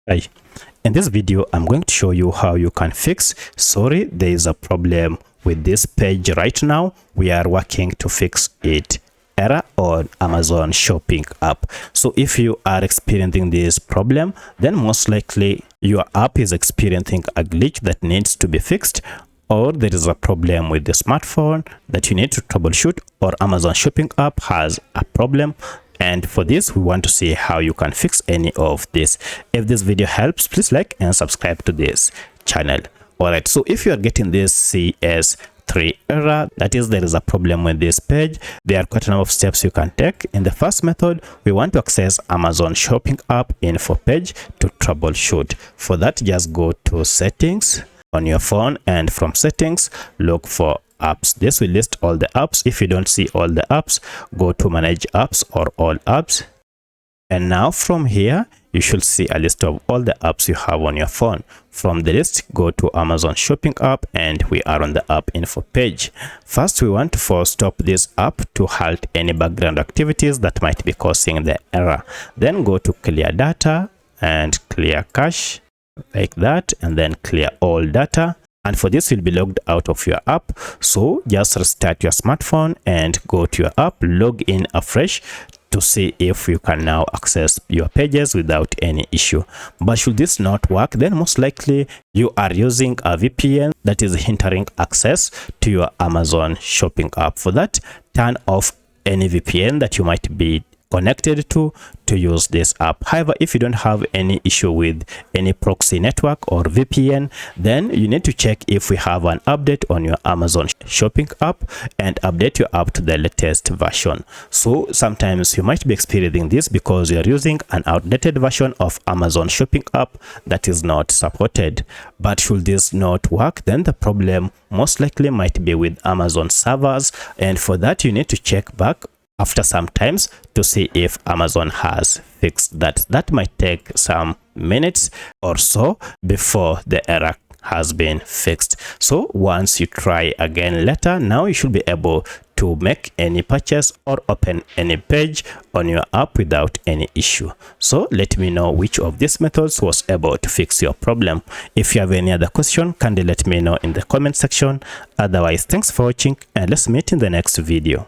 Hi, in this video, I'm going to show you how you can fix. Sorry, there is a problem with this page right now. We are working to fix it. Error on Amazon shopping app. So if you are experiencing this problem, then most likely your app is experiencing a glitch that needs to be fixed, or there is a problem with the smartphone that you need to troubleshoot, or Amazon shopping app has a problem. And for this, we want to see how you can fix any of this. If this video helps, please like and subscribe to this channel. All right, so if you are getting this CS3 error, that is, there is a problem with this page, there are quite a number of steps you can take. In the first method, we want to access Amazon shopping app info page to troubleshoot. For that, just go to settings on your phone, and from settings, look for apps. This will list all the apps. If you don't see all the apps, go to manage apps or all apps, and now from here you should see a list of all the apps you have on your phone. From the list, go to Amazon shopping app, and we are on the app info page. First, we want to force stop this app to halt any background activities that might be causing the error. Then go to clear data and clear cache like that, and then clear all data. And for this, you'll be logged out of your app. So just restart your smartphone and go to your app, log in afresh to see if you can now access your pages without any issue. But should this not work, then most likely you are using a VPN that is hindering access to your Amazon shopping app. For that, turn off any VPN that you might be connected to use this app. However, if you don't have any issue with any proxy network or VPN, then you need to check if we have an update on your Amazon shopping app and update your app to the latest version. So sometimes you might be experiencing this because you're using an outdated version of Amazon shopping app that is not supported. But should this not work, then the problem most likely might be with Amazon servers, and for that you need to check back after some times to see if Amazon has fixed that. That might take some minutes or so before the error has been fixed. So once you try again later, now you should be able to make any purchase or open any page on your app without any issue. So let me know which of these methods was able to fix your problem. If you have any other question, kindly let me know in the comment section. Otherwise, thanks for watching, and let's meet in the next video.